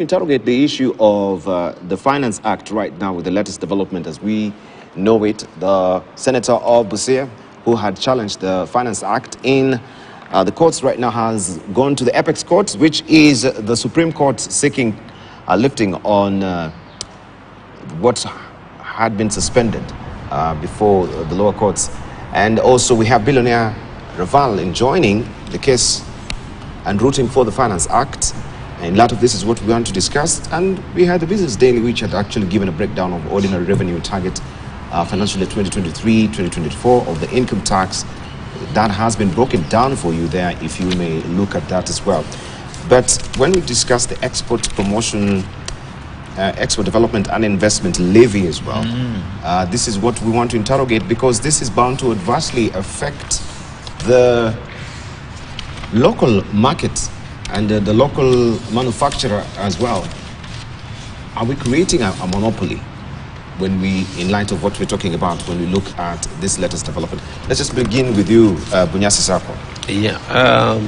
Interrogate the issue of the Finance Act right now with the latest development as we know it. The Senator of Busia, who had challenged the Finance Act in the courts right now, has gone to the Apex Court, which is the Supreme Court, seeking lifting on what had been suspended before the lower courts. And also we have Billionaire Raval enjoining the case and rooting for the Finance Act. In light of this is what we want to discuss. And we had the Business Daily, which had actually given a breakdown of ordinary revenue target financial year 2023-2024 of the income tax. That has been broken down for you there, if you may look at that as well. But when we discuss the export promotion, export development and investment levy as well, this is what we want to interrogate, because this is bound to adversely affect the local market and the local manufacturer as well. Are we creating a monopoly when we, in light of what we're talking about, when we look at this latest development? Let's just begin with you, Bunyasi Sako. Yeah,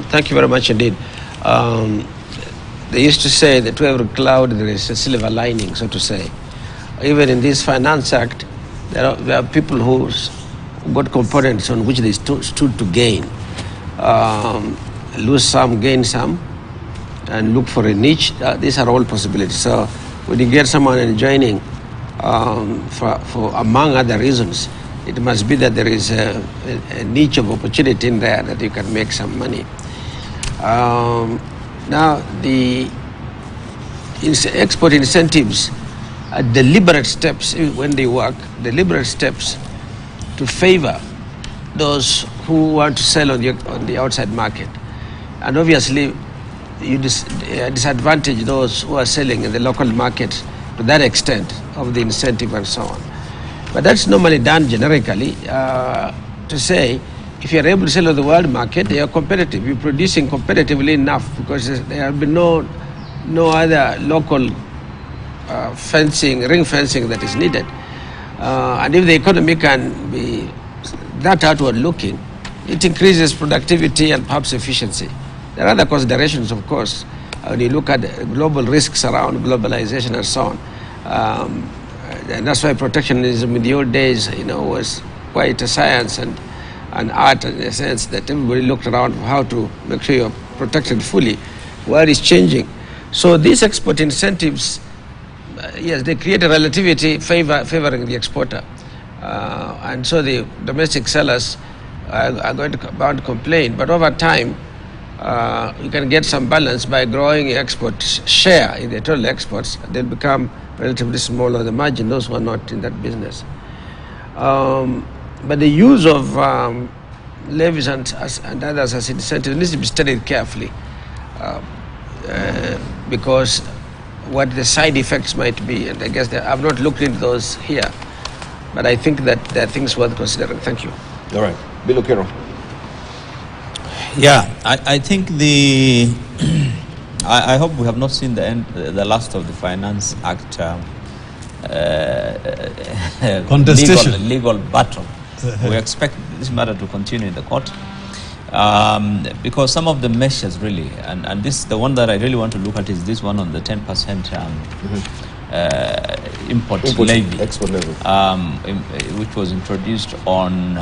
thank you very much indeed. They used to say that to every cloud there is a silver lining, so to say. Even in this Finance Act, there are people who got components on which they stood to gain. Lose some, gain some, and look for a niche. These are all possibilities. So when you get someone enjoining for among other reasons, it must be that there is a niche of opportunity in there that you can make some money. Now, the export incentives are deliberate steps when they work, deliberate steps to favor those who want to sell on the outside market. And obviously, you disadvantage those who are selling in the local market to that extent of the incentive and so on. But that's normally done generically to say, if you're able to sell on the world market, they are competitive. You're producing competitively enough, because there have been no other local ring fencing that is needed. And if the economy can be that outward looking, it increases productivity and perhaps efficiency. There are other considerations, of course, when you look at global risks around globalization and so on. And that's why protectionism in the old days, was quite a science and art, in a sense that everybody looked around for how to make sure you're protected fully. World is changing. So these export incentives, yes, they create a relativity favoring the exporter. And so the domestic sellers are going to bound to complain. But over time, you can get some balance by growing export share in the total exports. They'll become relatively small on the margin, those who are not in that business. But the use of levies and others as incentives needs to be studied carefully, because what the side effects might be, and I guess I've not looked into those here, but I think that there are things worth considering. Thank you. All right. Bill Okero. Yeah, I think I hope we have not seen the last of the Finance Act contestation, legal battle. We expect this matter to continue in the court, because some of the measures really, and this, the one that I really want to look at is this one on the 10% import levy, export levy, which was introduced on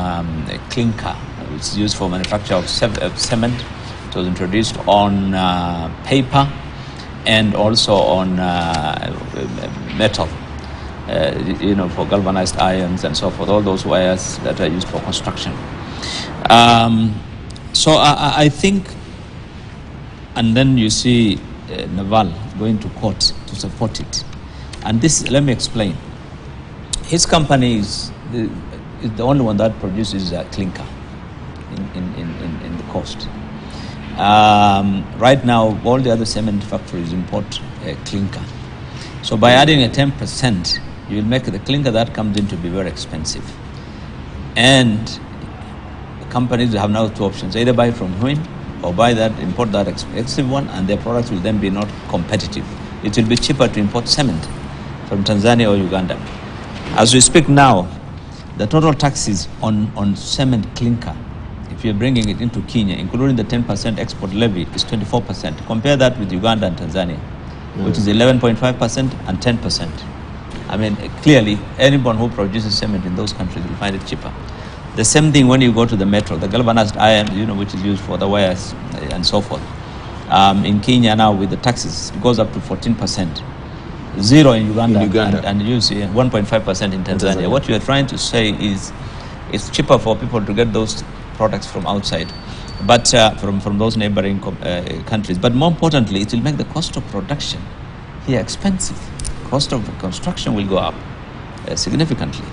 clinker, which is used for manufacture of cement. It was introduced on paper and also on metal, for galvanized irons and so forth, all those wires that are used for construction. So I think, and then you see Naval going to court to support it. And this, let me explain. His company is the only one that produces clinker in the coast. Right now, all the other cement factories import clinker. So by adding a 10%, you will make the clinker that comes in to be very expensive. And the companies have now two options: either buy from him or buy that, import that expensive one, and their products will then be not competitive. It will be cheaper to import cement from Tanzania or Uganda. As we speak now, the total taxes on cement clinker, if you're bringing it into Kenya, including the 10% export levy, is 24%. Compare that with Uganda and Tanzania. which is 11.5% and 10%. I mean, clearly, anyone who produces cement in those countries will find it cheaper. The same thing when you go to the metal, the galvanized iron, which is used for the wires and so forth. In Kenya now, with the taxes, it goes up to 14%. 0 in Uganda. And you see 1.5% in Tanzania. What you are trying to say is it's cheaper for people to get those products from outside, but from those neighboring countries. But more importantly, it will make the cost of production here expensive. Cost of construction will go up significantly.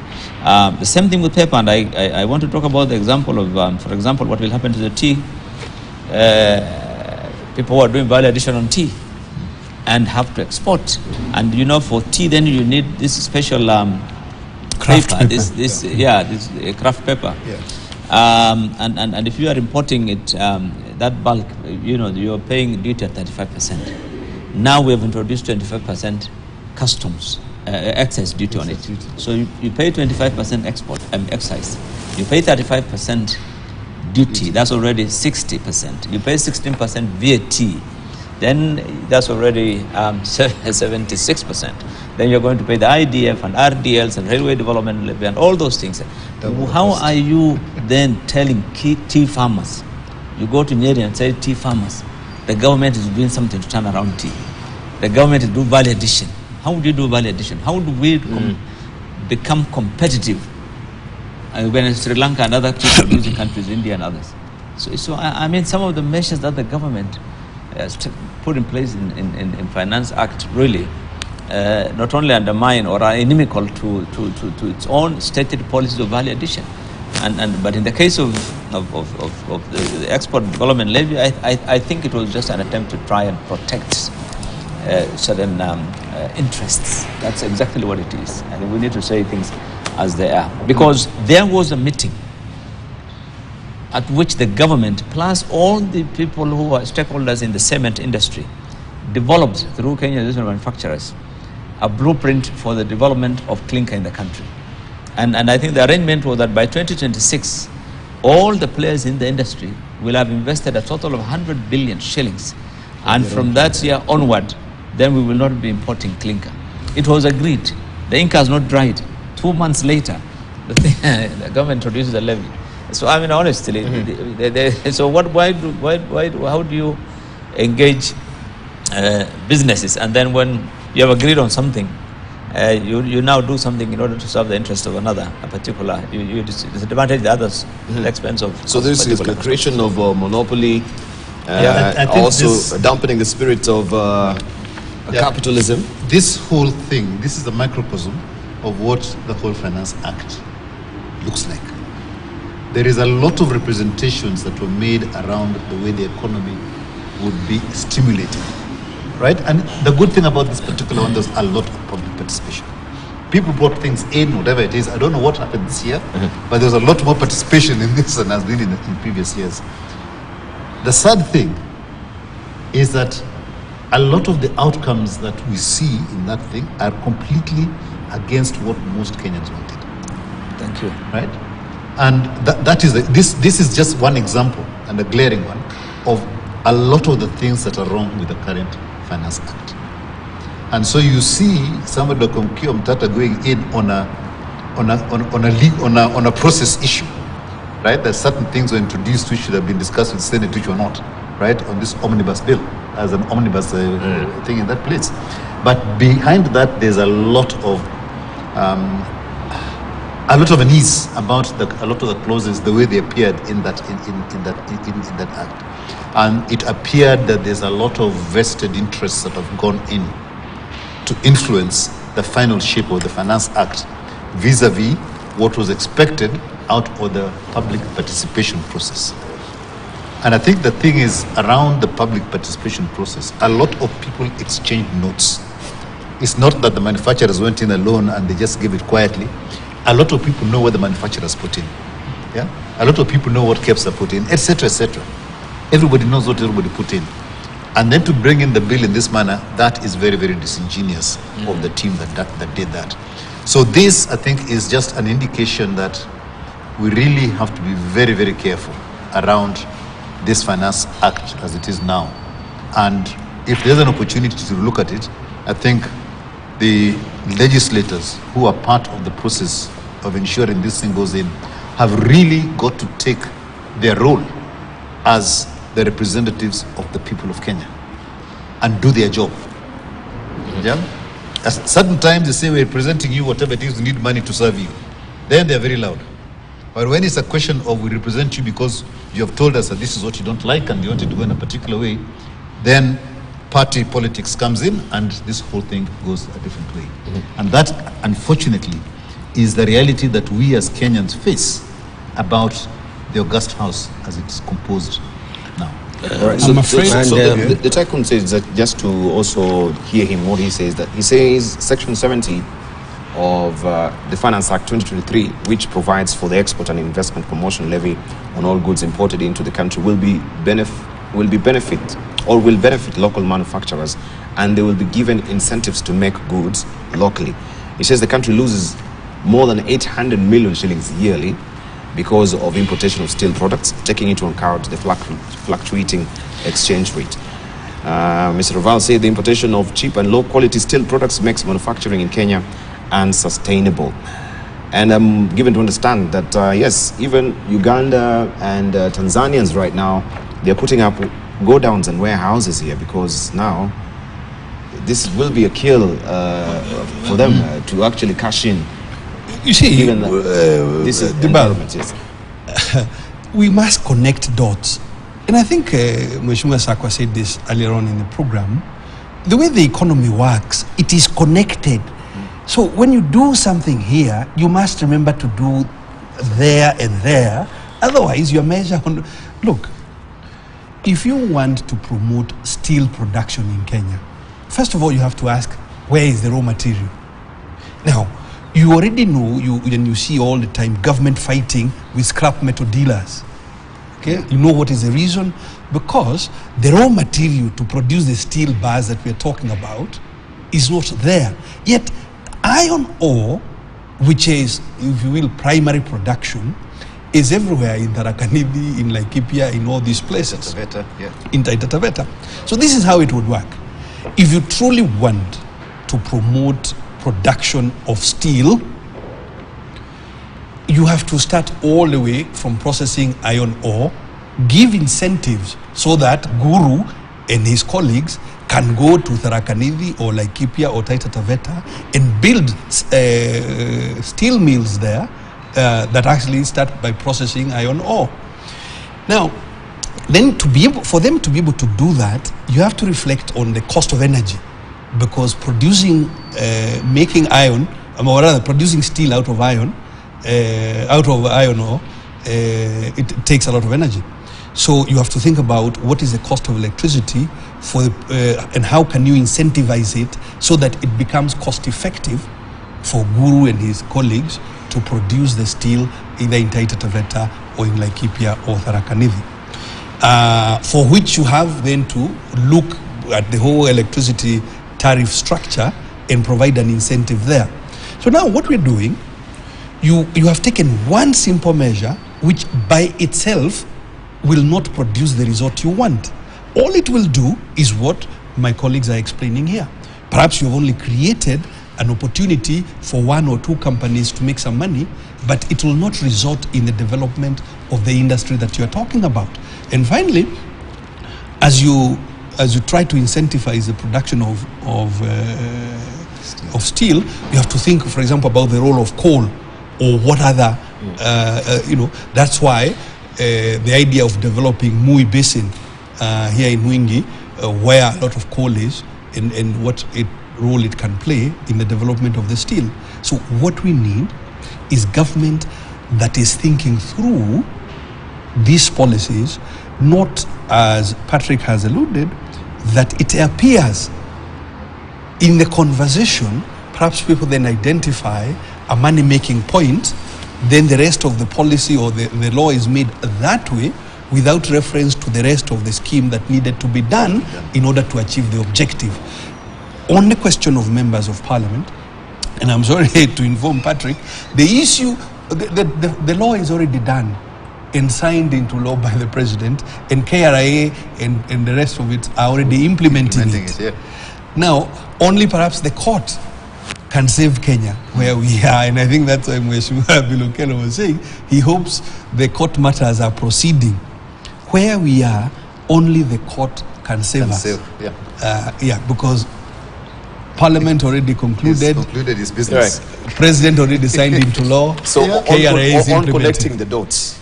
The same thing with paper, and I want to talk about the example of, for example, what will happen to the tea. People who are doing value addition on tea and have to export. And for tea, then you need this special Craft paper. paper. This craft paper. Yeah. And if you are importing it, that bulk, you're paying duty at 35%. Now we have introduced 25% customs, excise duty on it. So you pay 25% export excise. You pay 35% duty. That's already 60%. You pay 16% VAT. Then that's already 76%. Then you're going to pay the IDF and RDLs and railway development levy and all those things. How are you then telling tea farmers? You go to Nyeri and say, tea farmers, the government is doing something to turn around tea. The government is doing value addition. How would you do value addition? How do we become competitive when Sri Lanka and other tea producing countries, India and others? So I mean, some of the measures that the government put in place in Finance Act really not only undermine or are inimical to its own stated policies of value addition, but in the case of the export development levy, I think it was just an attempt to try and protect certain interests. That's exactly what it is, and we need to say things as they are, because there was a meeting at which the government plus all the people who are stakeholders in the cement industry developed through Kenya Judicial Manufacturers a blueprint for the development of clinker in the country. And I think the arrangement was that by 2026, all the players in the industry will have invested a total of 100 billion shillings. And from that year onward, then we will not be importing clinker. It was agreed. The ink has not dried. 2 months later, the government introduces a levy. So I mean, honestly, so how do you engage businesses, and then when you have agreed on something, you now do something in order to serve the interest of another, a particular, you disadvantage the others at the expense of. So this is the creation of monopoly, I think also dampening the spirit of capitalism. This whole thing, this is a microcosm of what the whole Finance Act looks like. There is a lot of representations that were made around the way the economy would be stimulated, right? And the good thing about this particular one, there's a lot of public participation. People brought things in, whatever it is. I don't know what happened this year, but there's a lot more participation in this than has been in previous years. The sad thing is that a lot of the outcomes that we see in that thing are completely against what most Kenyans wanted. Thank you. Right? And that is this is just one example, and a glaring one, of a lot of the things that are wrong with the current Finance Act. And so you see somebody like Onkio Mtata going in on a process issue, right? That certain things were introduced which should have been discussed with the Senate, which were not, right? On this omnibus bill, as an omnibus thing in that place. But behind that, there's a lot of unease about a lot of the clauses, the way they appeared in that act, and it appeared that there's a lot of vested interests that have gone in to influence the final shape of the Finance Act vis-a-vis what was expected out of the public participation process. And I think the thing is, around the public participation process, a lot of people exchanged notes. It's not that the manufacturers went in alone and they just gave it quietly. A lot of people know what the manufacturers put in. Yeah? A lot of people know what KEPs are put in, etc., etc. Everybody knows what everybody put in. And then to bring in the bill in this manner, that is very, very disingenuous of the team that did that. So this, I think, is just an indication that we really have to be very, very careful around this Finance Act as it is now. And if there's an opportunity to look at it, I think the legislators who are part of the process of ensuring this thing goes in have really got to take their role as the representatives of the people of Kenya and do their job. Yeah? At certain times they say we're representing you, whatever it is, we need money to serve you. Then they're very loud. But when it's a question of we represent you because you have told us that this is what you don't like and you want it to go in a particular way, then party politics comes in and this whole thing goes a different way. And that, unfortunately, is the reality that we as Kenyans face about the August House as it's composed now. All right, I'm afraid. The tycoon says that, just to also hear him, what he says, that he says Section 70 of the Finance Act 2023, which provides for the export and investment promotion levy on all goods imported into the country, will benefit local manufacturers, and they will be given incentives to make goods locally. He says the country loses more than 800 million shillings yearly because of importation of steel products, taking into account the fluctuating exchange rate. Mr. Raval said the importation of cheap and low quality steel products makes manufacturing in Kenya unsustainable. And I'm given to understand that, yes, even Uganda and Tanzanians right now, they're putting up go-downs and warehouses here because now this will be a kill for them to actually cash in. You see, Given that this is environment, yes. We must connect dots. And I think Mheshimiwa Sakwa said this earlier on in the program. The way the economy works, it is connected. So when you do something here, you must remember to do there and there. Otherwise, your measure on... Look, if you want to promote steel production in Kenya, first of all, you have to ask, where is the raw material? Now, you already know, when you see all the time government fighting with scrap metal dealers. Okay? You know what is the reason? Because the raw material to produce the steel bars that we're talking about is not there. Yet, iron ore, which is, if you will, primary production, is everywhere in Tharaka-Nithi, in Laikipia, in all these places. Taveta, yeah. In Taita Taveta. So this is how it would work. If you truly want to promote production of steel, you have to start all the way from processing iron ore, give incentives so that Guru and his colleagues can go to Tharaka-Nithi or Laikipia or Taita Taveta and build steel mills there that actually start by processing iron ore. Now, then for them to be able to do that, you have to reflect on the cost of energy, because making iron, or rather producing steel out of iron ore, it takes a lot of energy. So you have to think about what is the cost of electricity and how can you incentivize it so that it becomes cost effective for Guru and his colleagues to produce the steel either in Taita Taveta or in Laikipia or Tharaka-Nithi. For which you have then to look at the whole electricity tariff structure and provide an incentive there. So now what we're doing, you have taken one simple measure which by itself will not produce the result you want. All it will do is what my colleagues are explaining here. Perhaps you've only created an opportunity for one or two companies to make some money, but it will not result in the development of the industry that you're talking about. And finally, as you try to incentivize the production of steel, you have to think, for example, about the role of coal or what other, that's why the idea of developing Mui Basin here in Mwingi, where a lot of coal is, and what role it can play in the development of the steel. So what we need is government that is thinking through these policies, not, as Patrick has alluded, that it appears in the conversation, perhaps people then identify a money-making point, then the rest of the policy or the law is made that way without reference to the rest of the scheme that needed to be done in order to achieve the objective. On the question of members of parliament, and I'm sorry to inform Patrick, the issue, the law is already done. and signed into law by the president, and KRA and the rest of it are already implementing it. Yeah. Now, only perhaps the court can save Kenya where we are, and I think that's why Mheshimiwa Bilokelo was saying he hopes the court matters are proceeding. Where we are, only the court can save us. Because Parliament already concluded his business. Right. President already signed into law. So KRA is on implementing. connecting the dots,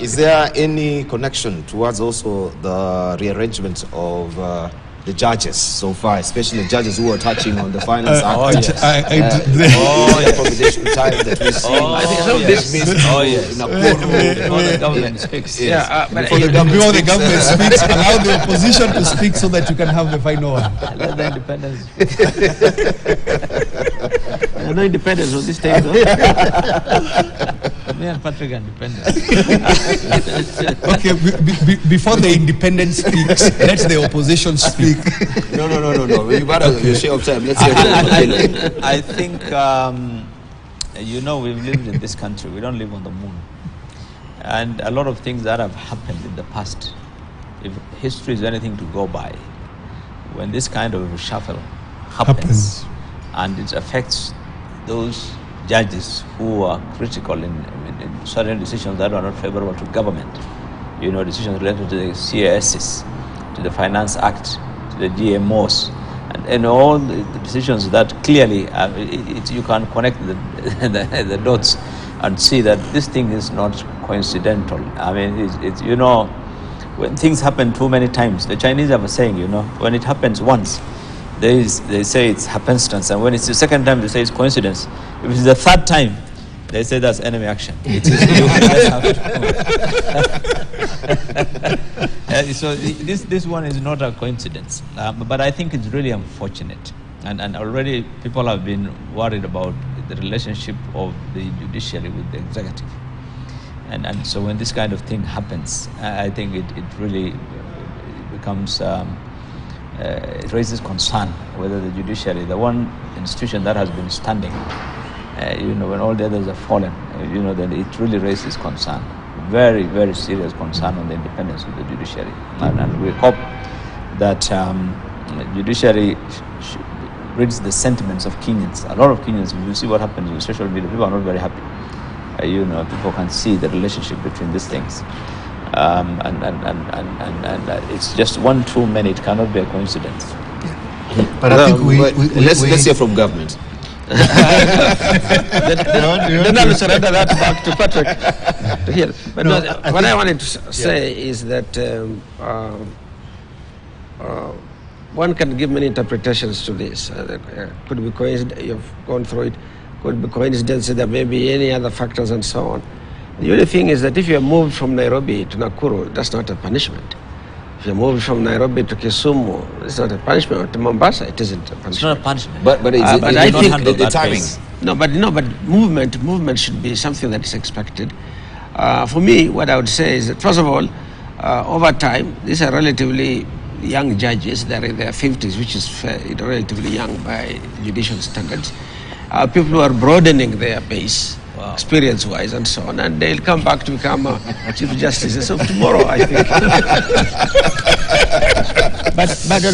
is there any connection towards also the rearrangement of the judges so far, especially the judges who are touching on the Finance Act? The accommodation time that we see. I think some of this means Before the government speaks. Before the government speaks, allow the opposition to speak so that you can have the final one. Let the independence. No independence on this table. Me and Patrick are independent. Okay, before the independent speaks, let the opposition speak. No. You better share of time. Let's hear it. I think, we've lived in this country. We don't live on the moon. And a lot of things that have happened in the past, if history is anything to go by, when this kind of reshuffle happens. And it affects those judges who are critical in certain decisions that are not favorable to government, decisions related to the CASs, to the Finance Act, to the GMOs, and all the decisions that clearly you can connect the dots and see that this thing is not coincidental. I mean, when things happen too many times, the Chinese have a saying, when it happens once, they say it's happenstance, and when it's the second time, they say it's coincidence. If it's the third time, they say that's enemy action. So this one is not a coincidence, but I think it's really unfortunate, and already people have been worried about the relationship of the judiciary with the executive, and so when this kind of thing happens, I think it really becomes. It raises concern whether the judiciary, the one institution that has been standing, when all the others have fallen, then it really raises concern, very, very serious concern on the independence of the judiciary. And we hope that the judiciary reads the sentiments of Kenyans. A lot of Kenyans, if you see what happens on social media, people are not very happy. People can see the relationship between these things. And it's just one too many. It cannot be a coincidence. But I think let's hear from government. Then I'll surrender that back to Patrick to hear. But what I wanted to say is that one can give many interpretations to this. Could be coincidence. You've gone through it. Could be coincidence. There may be any other factors and so on. The only thing is that if you are moved from Nairobi to Nakuru, that's not a punishment. If you moved from Nairobi to Kisumu, it's not a punishment. Or to Mombasa, it isn't a punishment. It's not a punishment. But I think the timing. But movement should be something that is expected. For me, what I would say is that first of all, over time, these are relatively young judges. They're in their 50s, which is relatively young by judicial standards. People who are broadening their base. Wow. Experience-wise and so on, and they'll come back to become Chief Justices of tomorrow, I think. but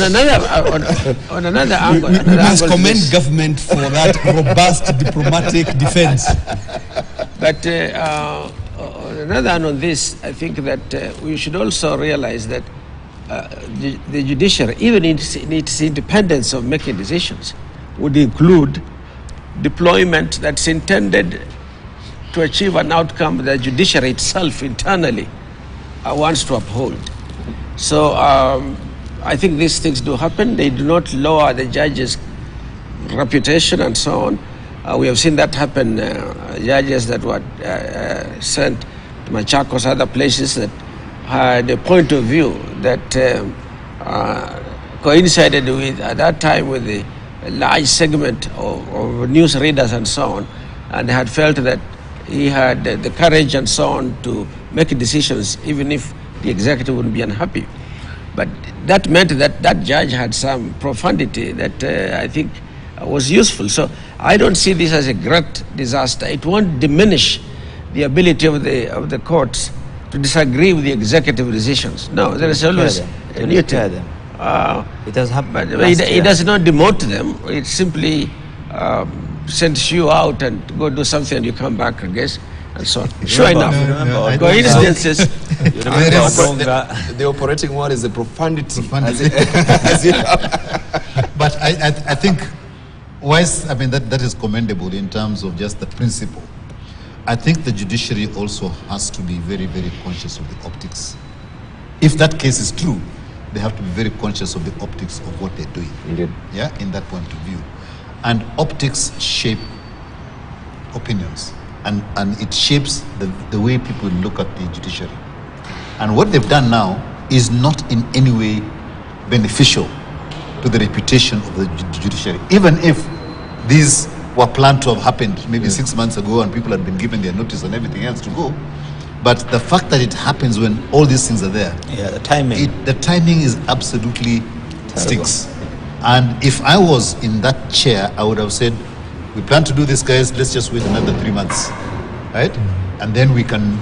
on another angle, we must commend government for that robust diplomatic defense. But on another hand on this, I think that we should also realize that the judiciary, even in its independence of making decisions, would include deployment that's intended to achieve an outcome that the judiciary itself internally wants to uphold. So I think these things do happen. They do not lower the judge's reputation and so on. We have seen that happen. Judges that were sent to Machakos, other places that had a point of view that coincided with, at that time, with the large segment of news readers and so on, and had felt that he had the courage and so on to make decisions, even if the executive would be unhappy. But that meant that that judge had some profundity that I think was useful. So I don't see this as a great disaster. It won't diminish the ability of the courts to disagree with the executive decisions. No, there is always a new them. It has happened. But it does not demote them. It simply sends you out and go do something and you come back, I guess, and so on. Sure enough. Coincidences. The operating word is the profundity. But I think, whilst, I mean, that is commendable in terms of just the principle, I think the judiciary also has to be very, very conscious of the optics. If that case is true, they have to be very conscious of the optics of what they're doing. Indeed. Yeah, in that point of view. And optics shape opinions. And it shapes the way people look at the judiciary. And what they've done now is not in any way beneficial to the reputation of the judiciary. Even if these were planned to have happened maybe 6 months ago and people had been given their notice and everything else to go, but the fact that it happens when all these things are there, the timing. The timing is absolutely stinks. And if I was in that chair, I would have said, we plan to do this, guys, let's just wait another 3 months, right? And then we can,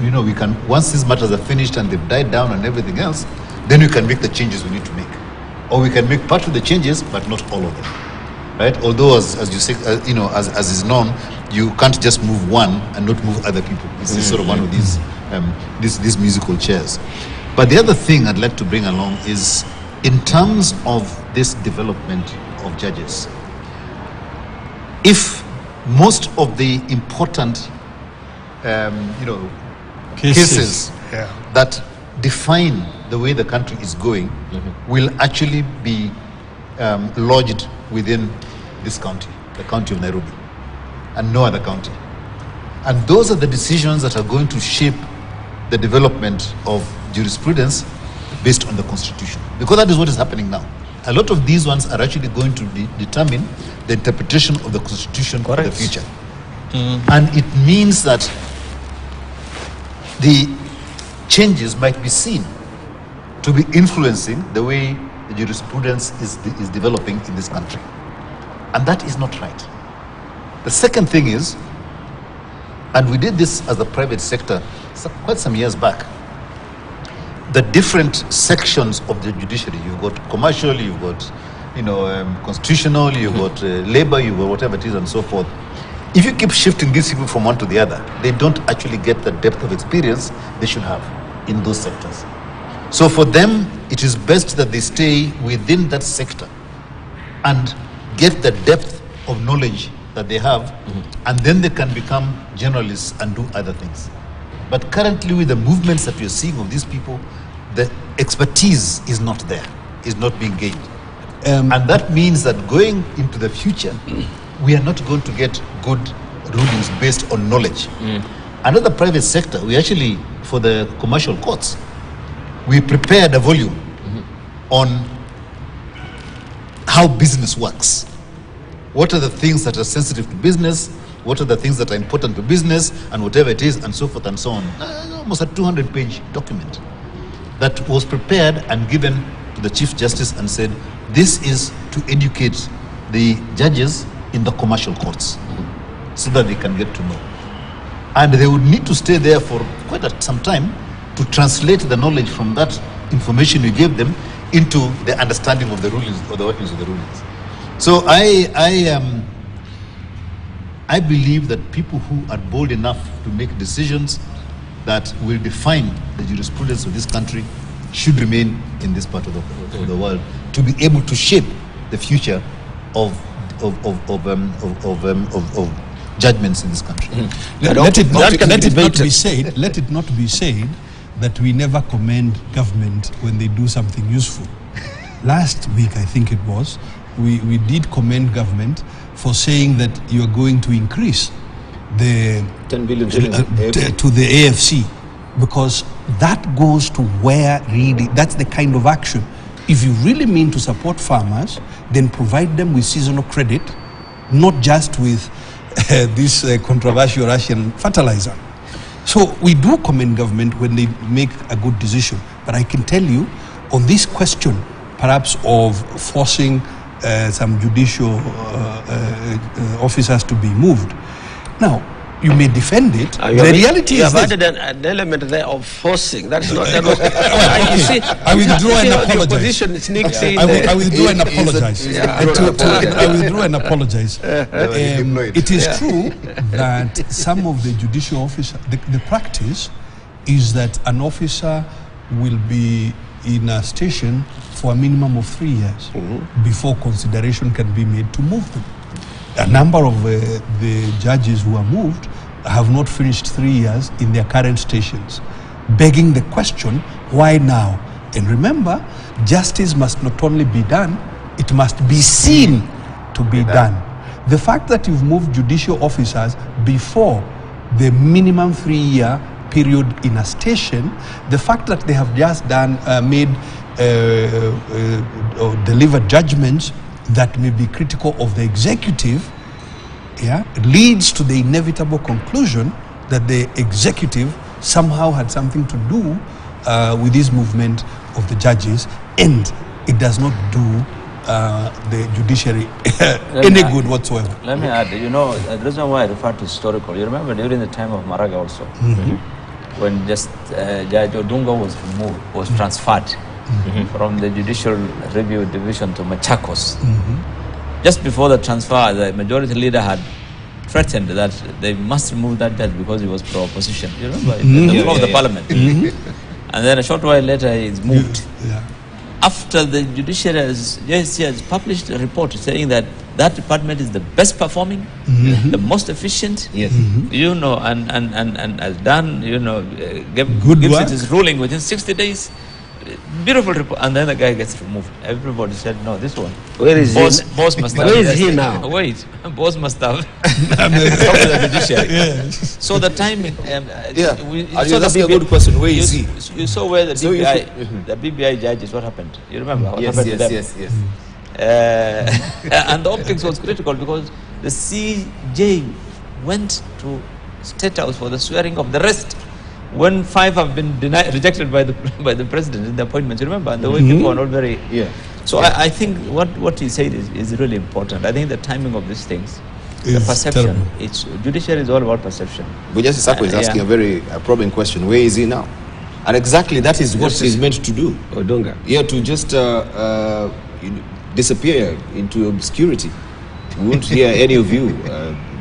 once these matters are finished and they've died down and everything else, then we can make the changes we need to make. Or we can make part of the changes, but not all of them, right? Although, as you say, as is known, you can't just move one and not move other people. This is sort of one of these musical chairs. But the other thing I'd like to bring along is, in terms of this development of judges, if most of the important, cases that define the way the country is going will actually be lodged within this county, the county of Nairobi, and no other county. And those are the decisions that are going to shape the development of jurisprudence based on the constitution. Because that is what is happening now. A lot of these ones are actually going to determine the interpretation of the constitution for the future. And it means that the changes might be seen to be influencing the way the jurisprudence is developing in this country. And that is not right. The second thing is, and we did this as the private sector quite some years back, the different sections of the judiciary, you've got commercial, you've got constitutional, you've got labor, you've got whatever it is and so forth. If you keep shifting these people from one to the other, they don't actually get the depth of experience they should have in those sectors. So for them, it is best that they stay within that sector and get the depth of knowledge that they have, and then they can become generalists and do other things. But currently, with the movements that we're seeing of these people, the expertise is not there, is not being gained. And that means that going into the future, we are not going to get good rulings based on knowledge. Another private sector, we actually, for the commercial courts, we prepared a volume on how business works. What are the things that are sensitive to business? What are the things that are important to business? And whatever it is, and so forth and so on. Almost a 200-page document that was prepared and given to the Chief Justice and said, this is to educate the judges in the commercial courts so that they can get to know. And they would need to stay there for quite some time to translate the knowledge from that information we gave them into the understanding of the rulings or the workings of the rulings. So I believe that people who are bold enough to make decisions that will define the jurisprudence of this country should remain in this part of the world to be able to shape the future of judgments in this country. Let it not be said that we never commend government when they do something useful. Last week, I think it was, we did commend government for saying that you are going to increase the 10 billion shillings to the AFC, because that goes to where really, that's the kind of action. If you really mean to support farmers, then provide them with seasonal credit, not just with this controversial Russian fertilizer. So we do commend government when they make a good decision. But I can tell you, on this question, perhaps of forcing some judicial officers to be moved. Now, you may defend it. The reality is added an element there of forcing. That's not. That was, you see, I withdraw and apologize. Your position sneaks in. I withdraw and apologize. I withdraw and apologize. It is true that some of the judicial officers, the practice is that an officer will be in a station for a minimum of 3 years before consideration can be made to move them. A number of the judges who are moved have not finished 3 years in their current stations, begging the question, why now? And remember, justice must not only be done, it must be seen to be done. The fact that you've moved judicial officers before the minimum 3-year period in a station, the fact that they have just delivered judgments that may be critical of the executive, leads to the inevitable conclusion that the executive somehow had something to do with this movement of the judges, and it does not do the judiciary any good whatsoever. Let me add, the reason why I refer to historical, you remember during the time of Maraga also, when just Judge Odunga was transferred from the Judicial Review Division to Machakos. Just before the transfer, the majority leader had threatened that they must remove that judge because he was pro-opposition. You remember? In the floor of the parliament. And then a short while later, he's moved. After the judiciary has published a report saying that that department is the best performing, the most efficient, and has done, gives it his ruling within 60 days. Beautiful report, and then the guy gets removed. Everybody said, no, this one. Where is boss must have. Where is he now? Wait, boss must have. The judiciary. So the timing. That's a good question. Where is he? You saw where the BBI judges. What happened? You remember what happened to them? Yes. And the optics was critical because the CJ went to State House for the swearing of the rest. When 5 have been rejected by the president in the appointments, you remember, and the way people are not very. So I think what he said is really important. I think the timing of these things, the perception. Judiciary is all about perception. But Justice Sako is asking a very probing question. Where is he now? And exactly that is what he's meant to do. Odunga. To just disappear into obscurity. We won't hear any of you.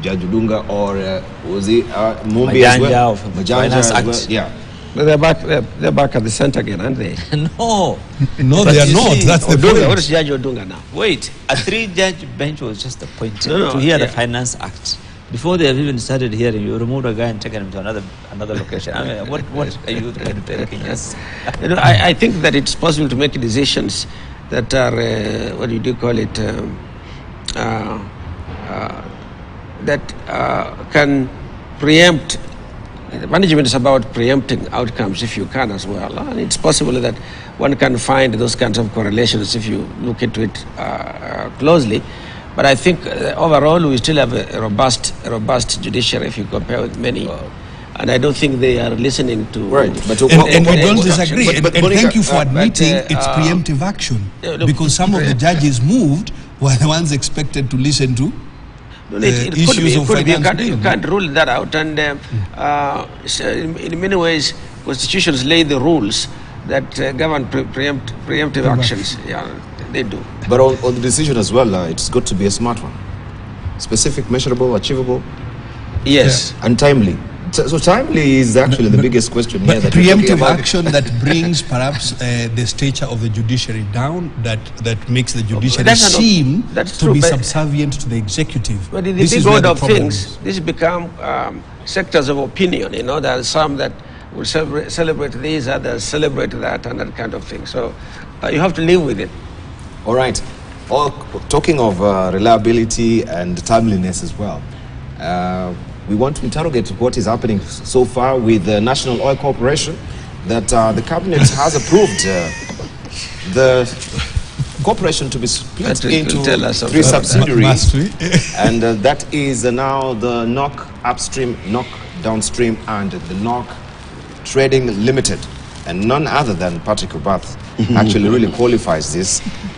Judge Odunga or was he Mumbi as well? Majanja as well. Yeah. But they're back at the center again, aren't they? No, they are not. That's the point. What is Judge Odunga now? Wait, a 3-judge bench was just appointed to hear the Finance Act. Before they have even started hearing, you removed a guy and taken him to another location. I mean, what are you taking? Yes. I think that it's possible to make decisions that are what do you call it? That can preempt. Management is about preempting outcomes if you can as well. And it's possible that one can find those kinds of correlations if you look into it closely. But I think overall we still have a robust judiciary if you compare with many. And I don't think they are listening to... Right. But and we don't disagree. And thank you for admitting it's preemptive action. Because some of the judges moved were the ones expected to listen to issues of finance. You can't rule that out. And in many ways, constitutions lay the rules that govern preemptive actions. Yeah, they do. But on the decision as well, it's got to be a smart one. Specific, measurable, achievable. Yes. And timely. So timely is actually the biggest question here. But preemptive action that brings perhaps the stature of the judiciary down, that makes the judiciary seem to be subservient to the executive. But in the big order of things, these become sectors of opinion. There are some that will celebrate this, others celebrate that, and that kind of thing. So you have to live with it. All right. Talking of reliability and timeliness as well. We want to interrogate what is happening so far with the National Oil Corporation, that the cabinet has approved the corporation to be split into 3 subsidiaries. And that is now the NOC Upstream, NOC Downstream, and the NOC Trading Limited. And none other than Patrick Obath actually really qualifies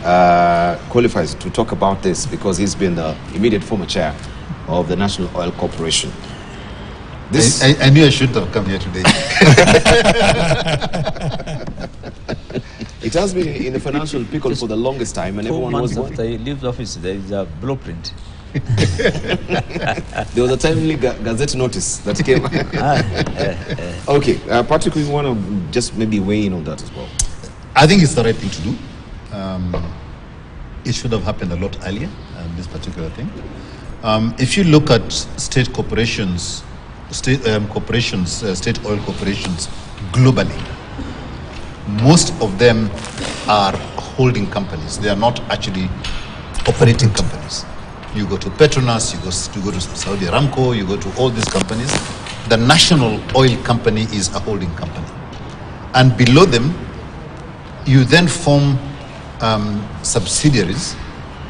to talk about this, because he's been the immediate former chair of the National Oil Corporation. This I knew I shouldn't have come here today. it has been in the financial pickle for the longest time, and 4 everyone months was after he leaves office, there is a blueprint. there was a timely gazette notice that came. Okay, Patrick, we want to just maybe weigh in on that as well. I think it's the right thing to do. It should have happened a lot earlier, this particular thing. If you look at state corporations, state oil corporations globally, most of them are holding companies. They are not actually operating companies. You go to Petronas, you go to Saudi Aramco, you go to all these companies. The national oil company is a holding company. And below them, you then form subsidiaries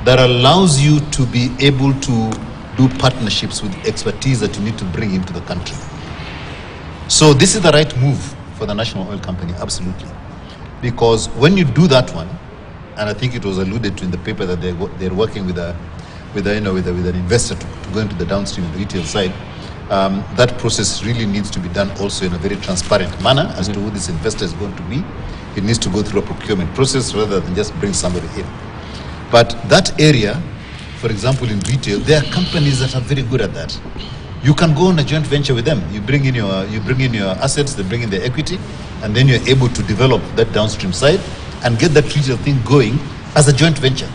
that allows you to be able to do partnerships with expertise that you need to bring into the country. So this is the right move for the national oil company, absolutely. Because when you do that one, and I think it was alluded to in the paper that they're working with an investor to go into the downstream and the retail side, that process really needs to be done also in a very transparent manner as to who this investor is going to be. It needs to go through a procurement process rather than just bring somebody in. But that area, for example, in retail, there are companies that are very good at that. You can go on a joint venture with them. You bring in your assets, they bring in their equity, and then you're able to develop that downstream side and get that retail thing going as a joint venture,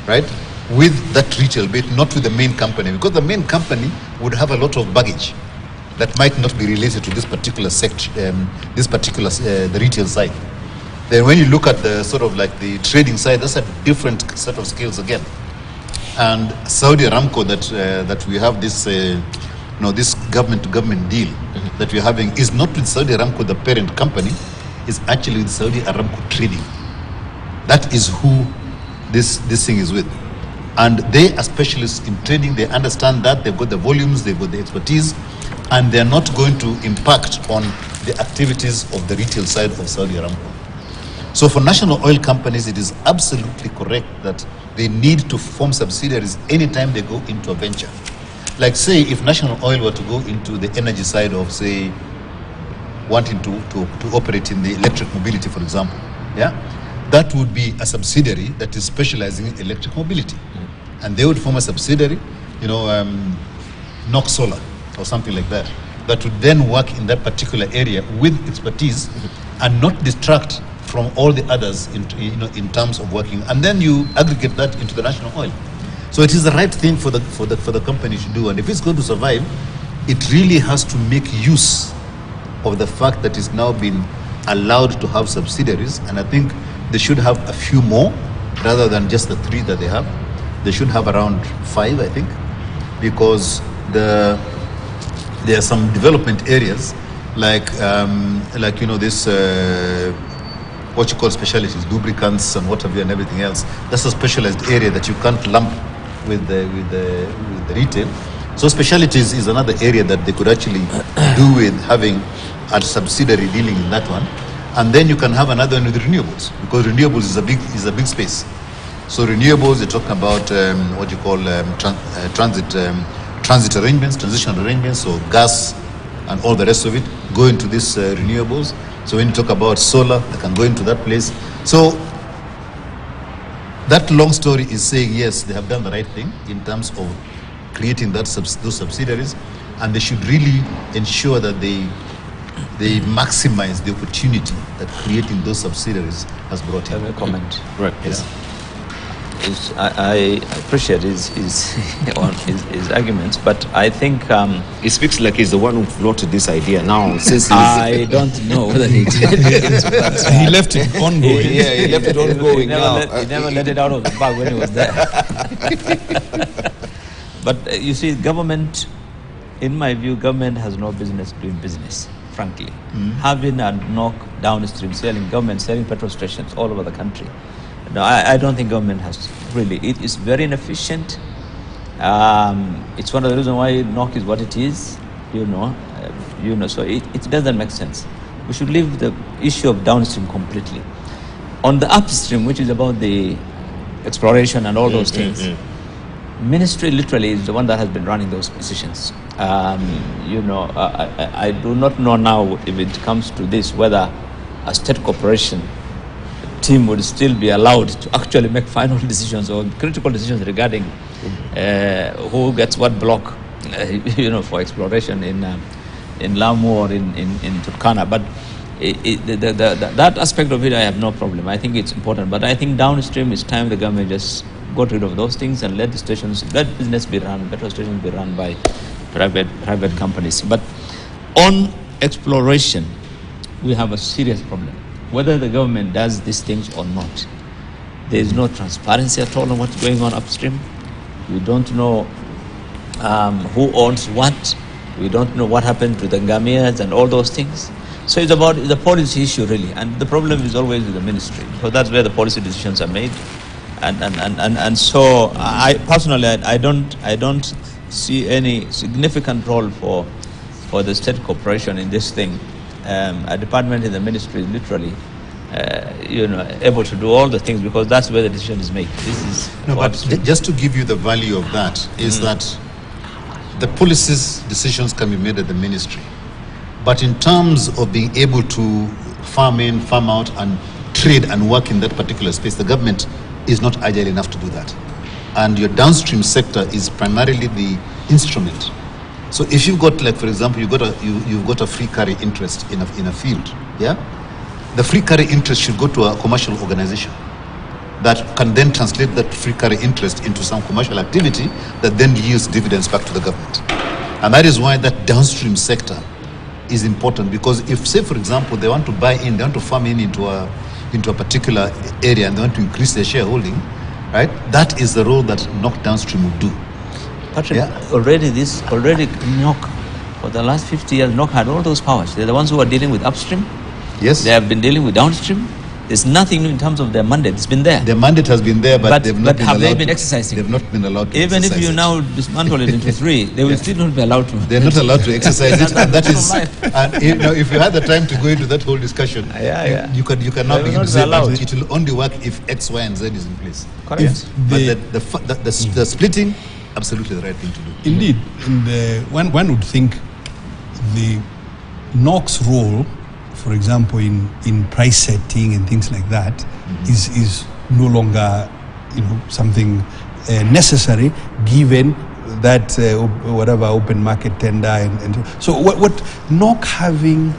right? With that retail bit, not with the main company, because the main company would have a lot of baggage that might not be related to this particular section, the retail side. Then when you look at the sort of like the trading side, that's a different set of skills again. And Saudi Aramco that we have this, this government-to-government deal that we're having is not with Saudi Aramco, the parent company, is actually with Saudi Aramco Trading. That is who this thing is with. And they are specialists in trading. They understand that. They've got the volumes, they've got the expertise, and they're not going to impact on the activities of the retail side of Saudi Aramco. So for national oil companies, it is absolutely correct that they need to form subsidiaries anytime they go into a venture. Like say, if National Oil were to go into the energy side of, say, wanting to operate in the electric mobility, for example, yeah, that would be a subsidiary that is specializing in electric mobility. And they would form a subsidiary, NOC Solar or something like that, that would then work in that particular area with expertise and not distract from all the others in terms of working. And then you aggregate that into the national oil. So it is the right thing for the company to do. And if it's going to survive, it really has to make use of the fact that it's now been allowed to have subsidiaries. And I think they should have a few more rather than just the 3 that they have. They should have around 5, I think, because there are some development areas like this what you call specialties, lubricants and what have you and everything else. That's a specialized area that you can't lump with the retail. So specialties is another area that they could actually do with having a subsidiary dealing in that one. And then you can have another one with renewables, because renewables is a big space. So renewables, they're talking about transit arrangements, transitional arrangements, so gas and all the rest of it go into these renewables. So when you talk about solar, they can go into that place. So that long story is saying, yes, they have done the right thing in terms of creating those subsidiaries, and they should really ensure that they maximize the opportunity that creating those subsidiaries has brought in. Have a comment? Right. Yes. I appreciate his arguments, but I think He speaks like he's the one who floated this idea now. Since I don't know whether he did. But, He left it ongoing. he left it ongoing now. He never let it out of the bag when he was there. But you see, government, in my view, government has no business doing business, frankly. Having a knock downstream selling petrol stations all over the country. No, I don't think government has really. It is very inefficient. It's one of the reasons why NOC is what it is, so it doesn't make sense. We should leave the issue of downstream completely. On the upstream, which is about the exploration and all those things, Ministry literally is the one that has been running those decisions. I do not know now if it comes to this whether a state corporation team would still be allowed to actually make final decisions or critical decisions regarding who gets what block, for exploration in Lamu or in Turkana. But that aspect of it, I have no problem. I think it's important. But I think downstream, it's time the government just got rid of those things and let business be run, petrol stations be run by private companies. But on exploration, we have a serious problem. Whether the government does these things or not, there is no transparency at all on what's going on upstream. We don't know who owns what. We don't know what happened to the Ngamias and all those things. So it's a policy issue really, and the problem is always with the ministry, because that's where the policy decisions are made. And so I personally I don't see any significant role for the state corporation in this thing. A department in the ministry is literally able to do all the things, because that's where the decision is made. This is but just to give you the value of that is that the policies decisions can be made at the ministry, but in terms of being able to farm in, farm out, and trade and work in that particular space, the government is not agile enough to do that. And your downstream sector is primarily the instrument. So if you've got, like for example, you've got a free carry interest in a field, yeah, the free carry interest should go to a commercial organization that can then translate that free carry interest into some commercial activity that then yields dividends back to the government. And that is why that downstream sector is important, because if, say for example, they want to buy in, they want to farm in into a particular area and they want to increase their shareholding, right? That is the role that NOC downstream will do. Patrick, already NOC, for the last 50 years, NOC had all those powers. They're the ones who are dealing with upstream. Yes. They have been dealing with downstream. There's nothing new in terms of their mandate. It's been there. Their mandate has been there, but they've not been have allowed they been exercising? They've not been allowed to Even exercise if you now dismantle it into three, they will still not be allowed to. They're not allowed to exercise it, and that is. And if you had the time to go into that whole discussion, you can now begin to say that it will only work if X, Y, and Z is in place. Correct. But the splitting, absolutely the right thing to do. Indeed, and one would think the NOC's role, for example, in price setting and things like that, is no longer something necessary, given that whatever open market tender and so what NOC having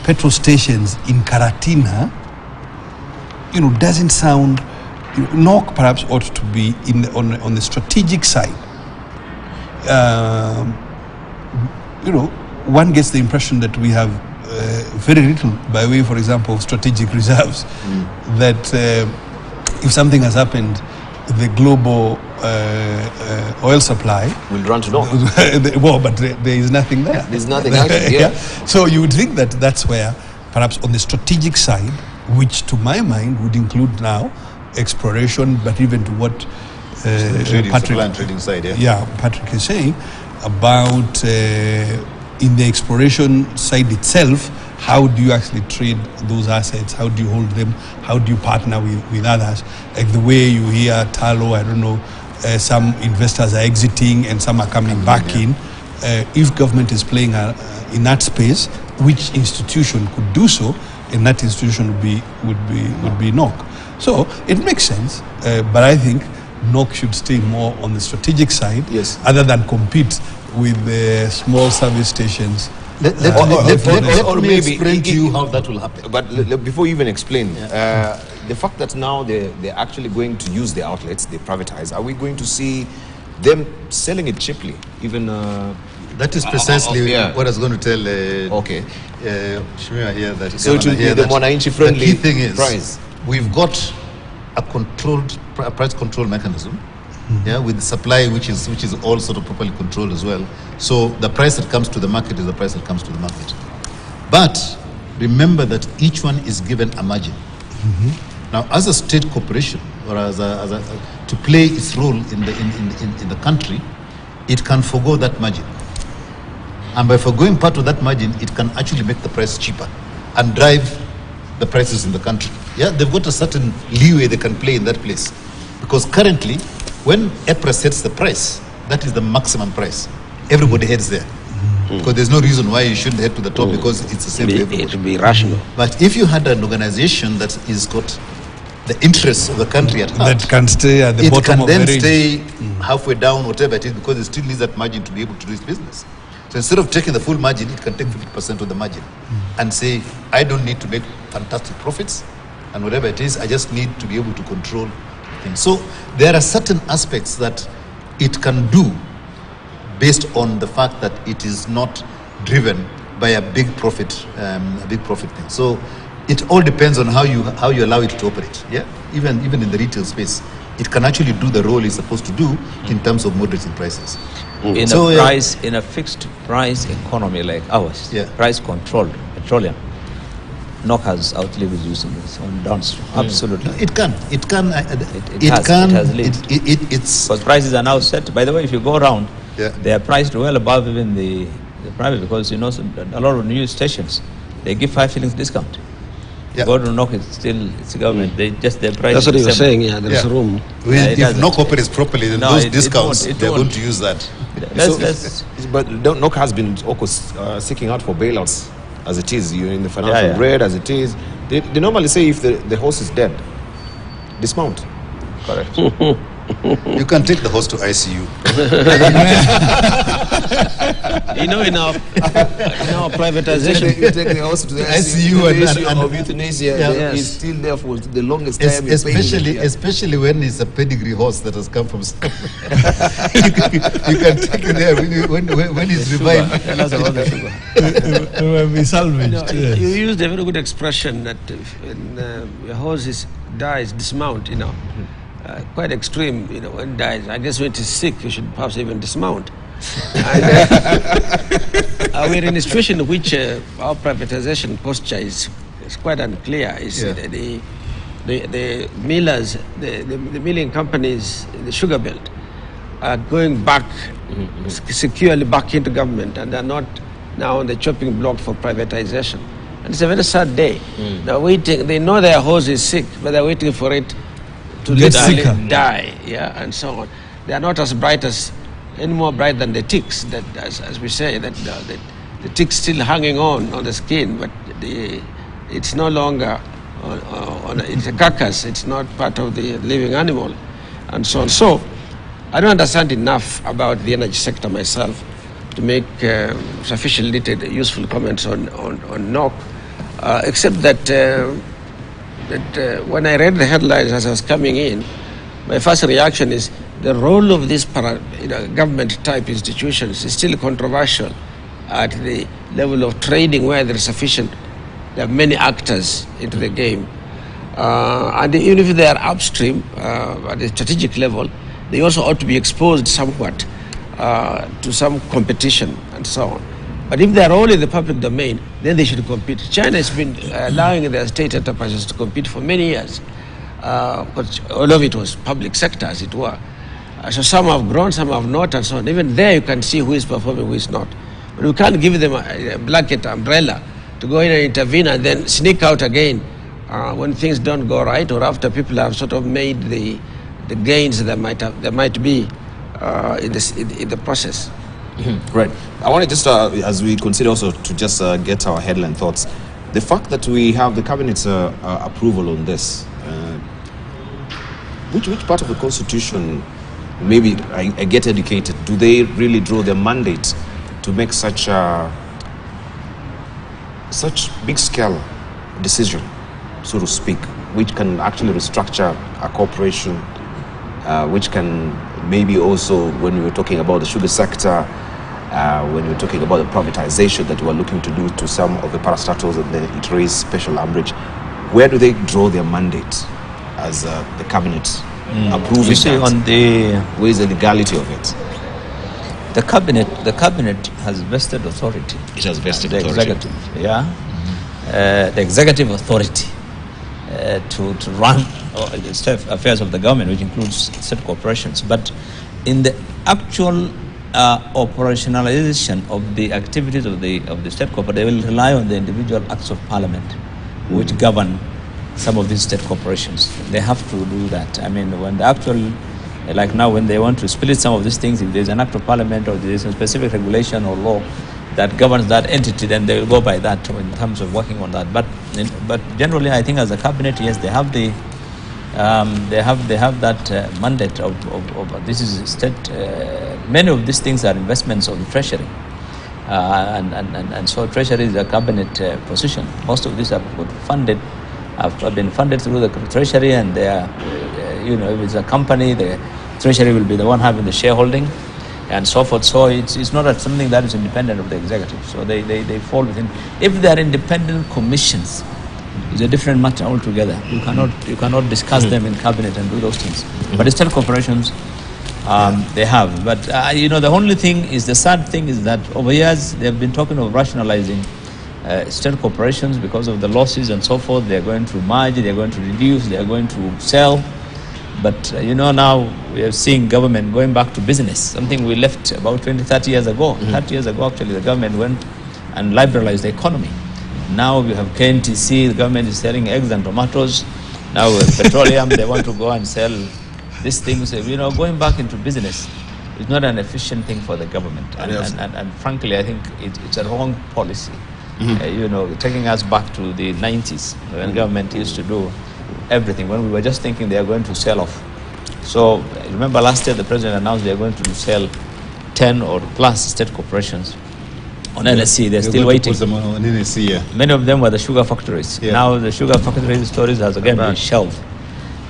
petrol stations in Karatina, doesn't sound. NOC perhaps ought to be on the strategic side. One gets the impression that we have very little by way, for example, of strategic reserves. That if something has happened, the global oil supply will run to NOC. Well, but there is nothing there. There's nothing actually, yeah. So you would think that that's where, perhaps on the strategic side, which to my mind would include now exploration, but even to what trading side, Patrick is saying about in the exploration side itself, how do you actually trade those assets? How do you hold them? How do you partner with others? Like the way you hear Talo, I don't know, some investors are exiting and some are coming back in. If government is playing in that space, which institution could do so? And that institution would be NOC. So it makes sense, but I think NOC should stay more on the strategic side, other than compete with the small service stations. Let me explain to you how that will happen. But before you even explain, the fact that now they're actually going to use the outlets, they privatize, are we going to see them selling it cheaply? Even that is precisely what I was going to tell Shmira here. That so it will be the Mwananchi friendly the key thing is price. We've got a price control mechanism, with the supply which is all sort of properly controlled as well. So the price that comes to the market is the price that comes to the market. But remember that each one is given a margin. Now, as a state corporation, or to play its role in the country, it can forgo that margin. And by forgoing part of that margin, it can actually make the price cheaper and drive the prices in the country. They've got a certain leeway they can play in that place. Because currently, when EPRA sets the price, that is the maximum price. Everybody heads there. Because there's no reason why you shouldn't head to the top, because it's the same for everybody. It would be rational. But if you had an organization that is got the interests of the country at heart, That can stay at the it bottom can of then the range. stay halfway down, whatever it is, because it still needs that margin to be able to do its business. So instead of taking the full margin, it can take 50% of the margin and say, I don't need to make fantastic profits and whatever it is, I just need to be able to control things. So there are certain aspects that it can do based on the fact that it is not driven by a big profit thing. So it all depends on how you allow it to operate. Yeah, even in the retail space, it can actually do the role it's supposed to do in terms of moderating prices. In a fixed price economy like ours, price controlled petroleum, NOC has outlived using this on downstream. Absolutely. It can. It's because prices are now set. By the way, if you go around, Yeah. they are priced well above even the private, because you know a lot of news stations, they give 5 shillings discount. Yeah. Go to NOC, it's the government. They just their price. That's what is you were the same. saying. Yeah, there's room. if doesn't. NOC operates properly, then No, those it discounts, won't. they're going to use that. But NOC has been seeking out for bailouts as it is. You're in the financial red as it is. They normally say if the horse is dead, dismount. Correct. You can take the horse to ICU. In our privatization, You take the horse to the ICU the issue and- of euthanasia is still there for the longest time. Especially when it's a pedigree horse that has come from somewhere. you can take it there when it's revived. It will be salvaged. yes. You used a very good expression that when a horse dies, dismount. Quite extreme. When it dies, I guess when it is sick, you should perhaps even dismount. And, we're in a situation in which our privatization posture is quite unclear. The millers, the milling companies, the sugar belt, are going back securely back into government, and they're not now on the chopping block for privatization. And it's a very sad day. They're waiting. They know their horse is sick, but they're waiting for it to Get literally sicker. die, and so on. They are not as bright any more bright than the ticks. That, as we say, that the tick's still hanging on the skin, but it's no longer it's a carcass. It's not part of the living animal, and so on. So, I don't understand enough about the energy sector myself to make sufficiently useful comments on NOC, except that. When I read the headlines as I was coming in, my first reaction is the role of these government-type institutions is still controversial at the level of trading, where there are many actors into the game. And even if they are upstream at the strategic level, they also ought to be exposed somewhat to some competition and so on. But if they are all in the public domain, then they should compete. China has been allowing their state enterprises to compete for many years, but all of it was public sector, as it were. So some have grown, some have not, and so on. Even there you can see who is performing, who is not. But we can't give them a blanket umbrella to go in and intervene and then sneak out again when things don't go right, or after people have sort of made the gains that might be in the process. Right. I want to just, as we consider also to just get our headline thoughts, the fact that we have the cabinet's approval on this, which part of the constitution, maybe I get educated, do they really draw their mandate to make such big scale decision, so to speak, which can actually restructure a corporation, which can maybe also, when we were talking about the sugar sector, when we were talking about the privatization that we were looking to do to some of the parastatals and it raised special umbrage, where do they draw their mandate as the cabinet approving You see, that? Where is the legality of it? the cabinet has vested authority. It has vested The authority. executive, the executive authority to run the state affairs of the government, which includes state corporations. But in the actual operationalization of the activities of the state corporate, they will rely on the individual acts of parliament, which govern some of these state corporations. They have to do that. I mean, when the actual Like now when they want to split some of these things, if there's an act of parliament or there's a specific regulation or law that governs that entity, then they will go by that in terms of working on that. But generally, I think as a cabinet, yes, they have the they have that mandate of this is state. Many of these things are investments of the treasury, and so treasury is a cabinet position. Most of these are funded, have been funded through the treasury, and they are, if it's a company, the treasury will be the one having the shareholding, and so forth. So it's not something that is independent of the executive. So they fall within. If they are independent commissions, it's a different matter altogether. You cannot discuss them in cabinet and do those things. But the state corporations, they have. But the only thing is, the sad thing is that over years they've been talking of rationalizing state corporations because of the losses and so forth. They're going to merge, they're going to reduce, they're going to sell. But now we are seeing government going back to business, something we left about 20-30 years ago. 30 years ago, actually, the government went and liberalized the economy. Now we have KNTC, the government is selling eggs and tomatoes. Now with petroleum, they want to go and sell these things. Going back into business is not an efficient thing for the government. And frankly, I think it's a wrong policy. Taking us back to the 90s when government used to do everything, when we were just thinking they are going to sell off. So remember last year the president announced they are going to sell 10 or plus state corporations on NSC. They're still waiting. Put them on NSC, yeah. Many of them were the sugar factories. Yeah. Now the sugar factory stories has again been shelved.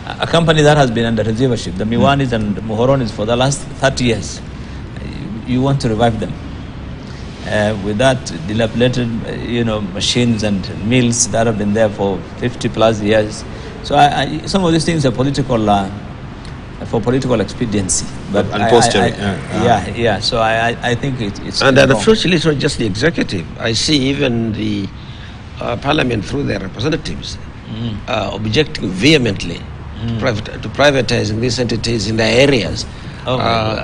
A company that has been under receivership, the Miwanis and Muhoronis, for the last 30 years, you want to revive them. With that dilapidated, machines and mills that have been there for 50 plus years. So some of these things are political, for political expediency. But So I think it's. And unfortunately, it's not just the executive. I see even the parliament through their representatives objecting vehemently to privatizing these entities in their areas.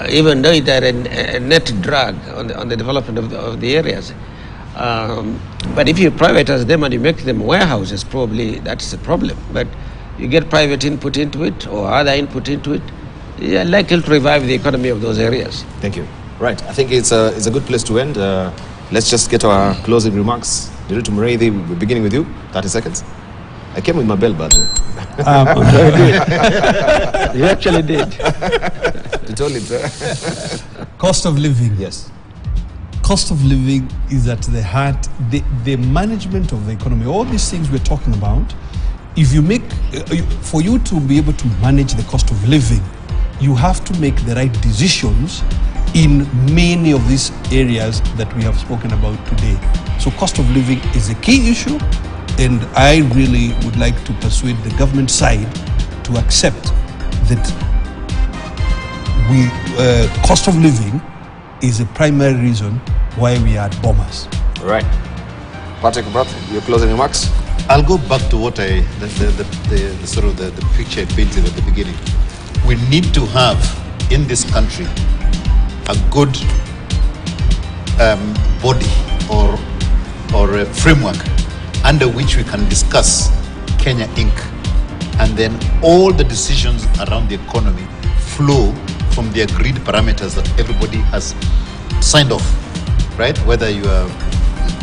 Even though it had a net drag on the development of the areas. But if you privatize them and you make them warehouses, probably that's the problem. But you get private input into it or other input into it, you're likely to revive the economy of those areas. Thank you. Right. I think it's a good place to end. Let's just get our closing remarks. Director Mureithi, we're beginning with you. 30 seconds. I came with my bell, by the way. You actually did. You told it. Cost of living. Yes. Cost of living is at the heart, the management of the economy. All these things we're talking about, if you make, for you to be able to manage the cost of living, you have to make the right decisions in many of these areas that we have spoken about today. So cost of living is a key issue, and I really would like to persuade the government side to accept that cost of living is a primary reason why we are at bombers. All right. Patrick, your closing remarks? I'll go back to what the picture I painted at the beginning. We need to have in this country a good body or a framework under which we can discuss Kenya Inc. And then all the decisions around the economy flow from the agreed parameters that everybody has signed off, right? Whether you are,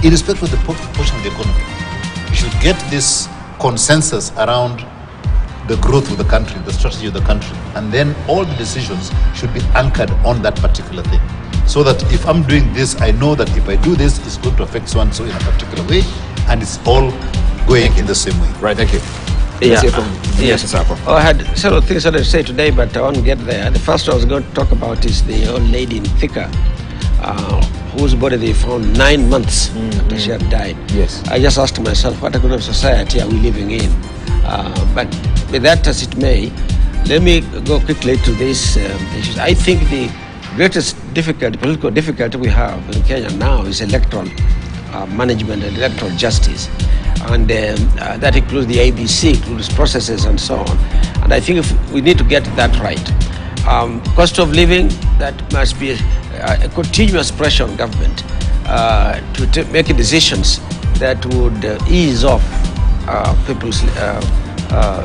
irrespective of the portion of the economy, we should get this consensus around the growth of the country, the strategy of the country, and then all the decisions should be anchored on that particular thing. So that if I'm doing this, I know that if I do this, it's going to affect so and so in a particular way, and it's all going in the same way. Right, thank you. Yes. I had several things that I say today, but I won't get there. The first one I was going to talk about is the old lady in Thika, whose body they found 9 months after she had died. Yes. I just asked myself, what kind of society are we living in? But with that as it may, let me go quickly to these issues. I think the greatest political difficulty we have in Kenya now is electoral management and electoral justice. And that includes the ABC, includes processes and so on. And I think if we need to get that right. Cost of living, that must be a continuous pressure on government to make decisions that would ease off people's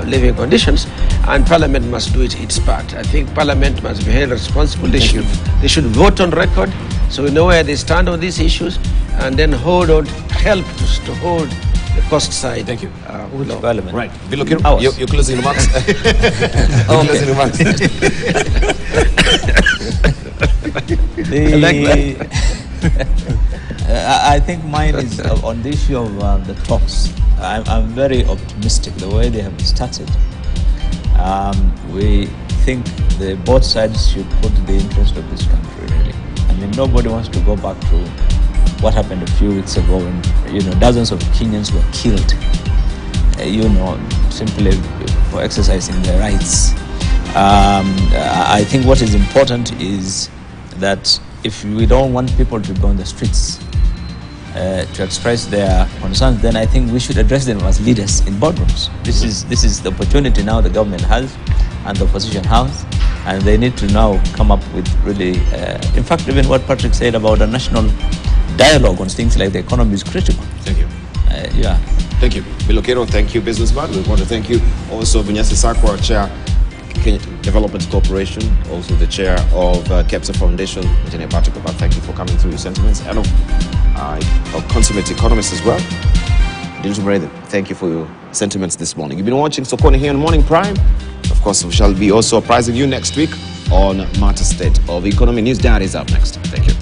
living conditions, and Parliament must do its part. I think Parliament must be held responsible. They should vote on record, so we know where they stand on these issues, and then help to hold the cost side. Thank you. Parliament. Right. Your closing remarks. Closing remarks. I think mine is on the issue of the talks. I'm very optimistic the way they have started. We think both sides should put the interest of this country really. I mean, nobody wants to go back to what happened a few weeks ago when dozens of Kenyans were killed, simply for exercising their rights. I think what is important is that if we don't want people to go on the streets to express their concerns, then I think we should address them as leaders in boardrooms. This is the opportunity now the government has and the opposition has, and they need to now come up with really, in fact, even what Patrick said about a national dialogue on things like the economy is critical. Thank you. Yeah. Thank you. Bilokero, thank you, businessman. We want to thank you also, Bunyasi Sakwa, Chair, Kenya Development Corporation, also the Chair of KEPSA Foundation, Engineer Patrick Oba. Thank you for coming through your sentiments. And of consummate economists as well. Thank you for your sentiments this morning. You've been watching Sokoni here on Morning Prime. Of course, we shall be also apprising you next week on Matter State of Economy. News Diary is up next. Thank you.